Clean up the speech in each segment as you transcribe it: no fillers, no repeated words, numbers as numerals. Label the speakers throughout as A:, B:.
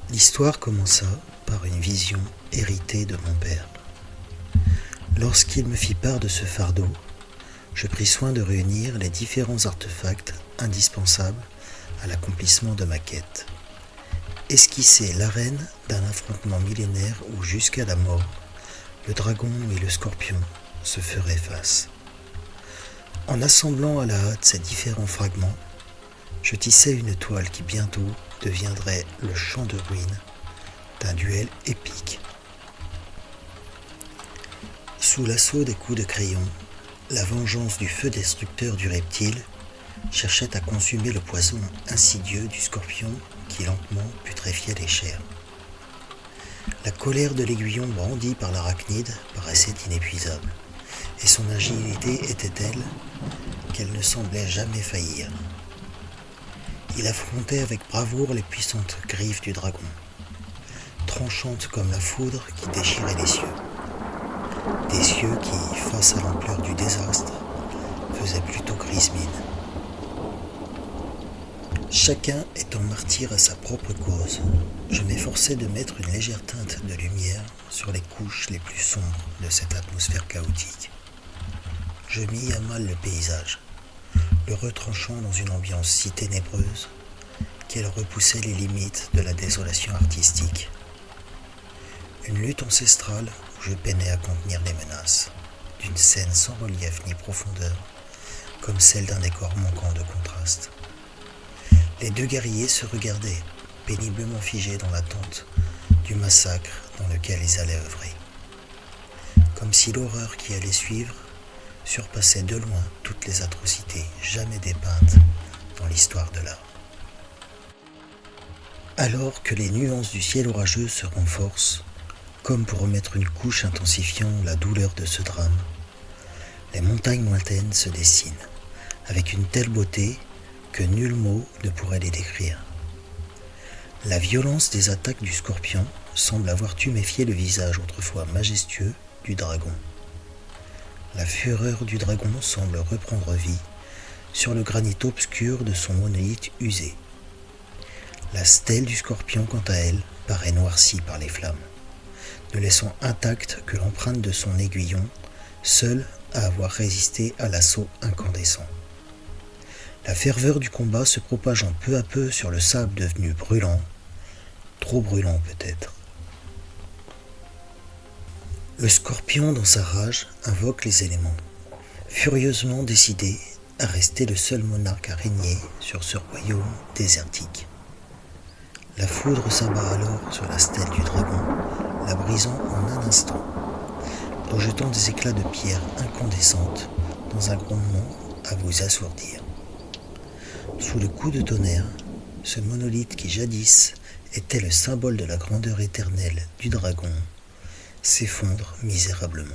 A: L'histoire commença par une vision héritée de mon père. Lorsqu'il me fit part de ce fardeau, je pris soin de réunir les différents artefacts indispensables à l'accomplissement de ma quête. Esquisser l'arène d'un affrontement millénaire où jusqu'à la mort, le dragon et le scorpion se feraient face. En assemblant à la hâte ces différents fragments, je tissais une toile qui bientôt deviendrait le champ de ruines d'un duel épique. Sous l'assaut des coups de crayon, la vengeance du feu destructeur du reptile cherchait à consumer le poison insidieux du scorpion qui lentement putréfiait les chairs. La colère de l'aiguillon brandi par l'arachnide paraissait inépuisable, et son agilité était telle qu'elle ne semblait jamais faillir. Il affrontait avec bravoure les puissantes griffes du dragon, tranchantes comme la foudre qui déchirait les cieux. Des cieux qui, face à l'ampleur du désastre, faisaient plutôt grise mine. Chacun étant martyr à sa propre cause, je m'efforçais de mettre une légère teinte de lumière sur les couches les plus sombres de cette atmosphère chaotique. Je mis à mal le paysage, le retranchant dans une ambiance si ténébreuse qu'elle repoussait les limites de la désolation artistique. Une lutte ancestrale où je peinais à contenir les menaces d'une scène sans relief ni profondeur, comme celle d'un décor manquant de contraste. Les deux guerriers se regardaient, péniblement figés dans l'attente du massacre dans lequel ils allaient œuvrer. Comme si l'horreur qui allait suivre surpassait de loin toutes les atrocités jamais dépeintes dans l'histoire de l'art. Alors que les nuances du ciel orageux se renforcent, comme pour remettre une couche intensifiant la douleur de ce drame, les montagnes lointaines se dessinent, avec une telle beauté que nul mot ne pourrait les décrire. La violence des attaques du scorpion semble avoir tuméfié le visage autrefois majestueux du dragon. La fureur du dragon semble reprendre vie sur le granit obscur de son monolithe usé. La stèle du scorpion, quant à elle, paraît noircie par les flammes, ne laissant intacte que l'empreinte de son aiguillon, seul à avoir résisté à l'assaut incandescent. La ferveur du combat se propageant peu à peu sur le sable devenu brûlant, trop brûlant peut-être. Le scorpion, dans sa rage, invoque les éléments, furieusement décidé à rester le seul monarque à régner sur ce royaume désertique. La foudre s'abat alors sur la stèle du dragon, la brisant en un instant, projetant des éclats de pierre incandescentes dans un grondement à vous assourdir. Sous le coup de tonnerre, ce monolithe qui jadis était le symbole de la grandeur éternelle du dragon s'effondre misérablement,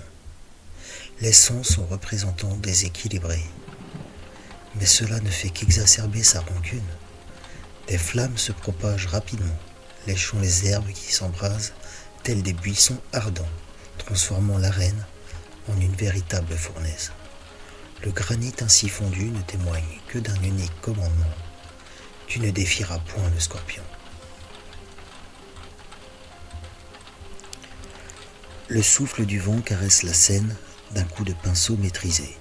A: laissant son représentant déséquilibré. Mais cela ne fait qu'exacerber sa rancune. Les flammes se propagent rapidement, léchant les herbes qui s'embrasent tels des buissons ardents, transformant l'arène en une véritable fournaise. Le granit ainsi fondu ne témoigne que d'un unique commandement. Tu ne défieras point le scorpion. Le souffle du vent caresse la scène d'un coup de pinceau maîtrisé.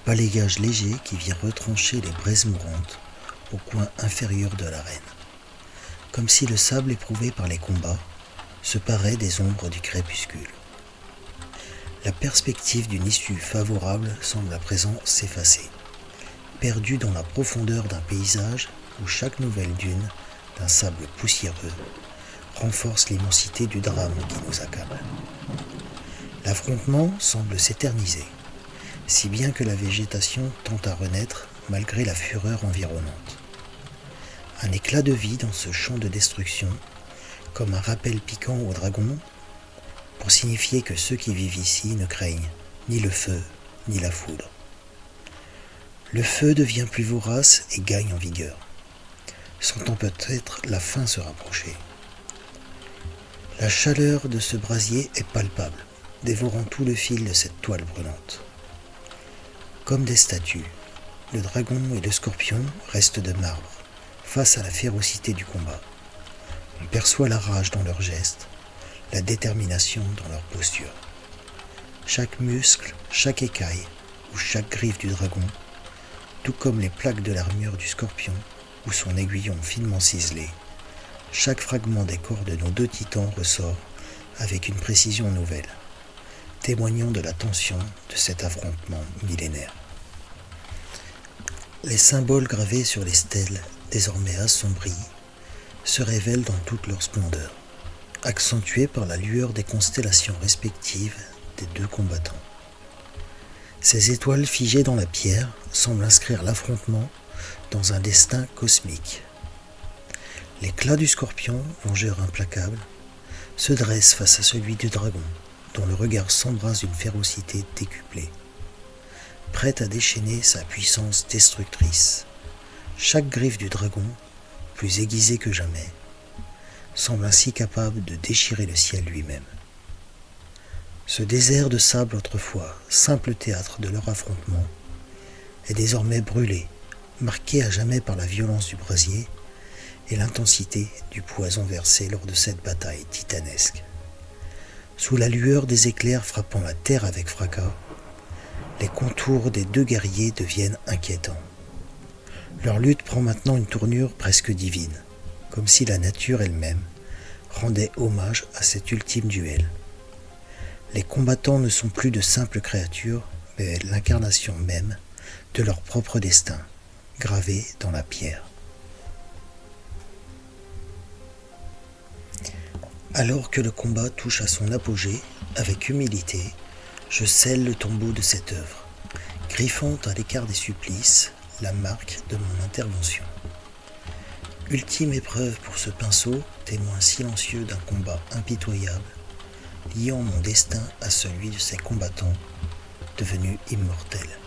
A: Balayage léger qui vient retrancher les braises mourantes au coin inférieur de l'arène. Comme si le sable éprouvé par les combats se parait des ombres du crépuscule. La perspective d'une issue favorable semble à présent s'effacer, perdue dans la profondeur d'un paysage où chaque nouvelle dune d'un sable poussiéreux renforce l'immensité du drame qui nous accable. L'affrontement semble s'éterniser, si bien que la végétation tend à renaître malgré la fureur environnante. Un éclat de vie dans ce champ de destruction, comme un rappel piquant au dragon, pour signifier que ceux qui vivent ici ne craignent ni le feu ni la foudre. Le feu devient plus vorace et gagne en vigueur, sentant peut-être la fin se rapprocher. La chaleur de ce brasier est palpable, dévorant tout le fil de cette toile brûlante. Comme des statues, le dragon et le scorpion restent de marbre face à la férocité du combat. On perçois la rage dans leurs gestes, la détermination dans leur posture. Chaque muscle, chaque écaille ou chaque griffe du dragon, tout comme les plaques de l'armure du scorpion ou son aiguillon finement ciselé, chaque fragment des corps de nos deux titans ressort avec une précision nouvelle, témoignant de la tension de cet affrontement millénaire. Les symboles gravés sur les stèles, désormais assombris, se révèlent dans toute leur splendeur, accentués par la lueur des constellations respectives des deux combattants. Ces étoiles figées dans la pierre semblent inscrire l'affrontement dans un destin cosmique. L'éclat du scorpion, vengeur implacable, se dresse face à celui du dragon, dont le regard s'embrase d'une férocité décuplée, prête à déchaîner sa puissance destructrice. Chaque griffe du dragon, plus aiguisée que jamais, semble ainsi capable de déchirer le ciel lui-même. Ce désert de sable autrefois, simple théâtre de leur affrontement, est désormais brûlé, marqué à jamais par la violence du brasier et l'intensité du poison versé lors de cette bataille titanesque. Sous la lueur des éclairs frappant la terre avec fracas, les contours des deux guerriers deviennent inquiétants. Leur lutte prend maintenant une tournure presque divine, comme si la nature elle-même rendait hommage à cet ultime duel. Les combattants ne sont plus de simples créatures, mais l'incarnation même de leur propre destin, gravé dans la pierre. Alors que le combat touche à son apogée, avec humilité, je scelle le tombeau de cette œuvre, griffant à l'écart des supplices la marque de mon intervention. Ultime épreuve pour ce pinceau, témoin silencieux d'un combat impitoyable, liant mon destin à celui de ces combattants devenus immortels.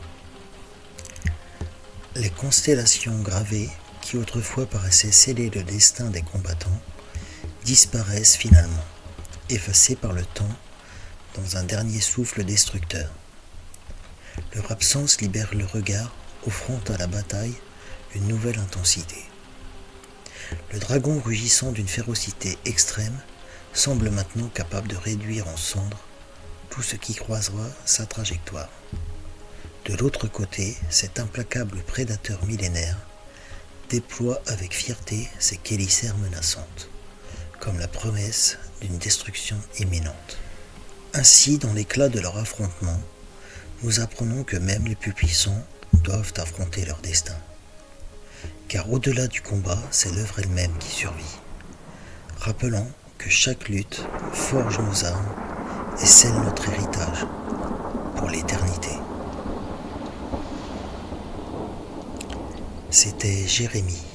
A: Les constellations gravées, qui autrefois paraissaient sceller le destin des combattants, disparaissent finalement, effacées par le temps dans un dernier souffle destructeur. Leur absence libère le regard, offrant à la bataille une nouvelle intensité. Le dragon rugissant d'une férocité extrême semble maintenant capable de réduire en cendres tout ce qui croisera sa trajectoire. De l'autre côté, cet implacable prédateur millénaire déploie avec fierté ses chélicères menaçantes, comme la promesse d'une destruction imminente. Ainsi, dans l'éclat de leur affrontement, nous apprenons que même les plus puissants doivent affronter leur destin. Car au-delà du combat, c'est l'œuvre elle-même qui survit, rappelant que chaque lutte forge nos armes et scelle notre héritage pour l'éternité. C'était Jérémie.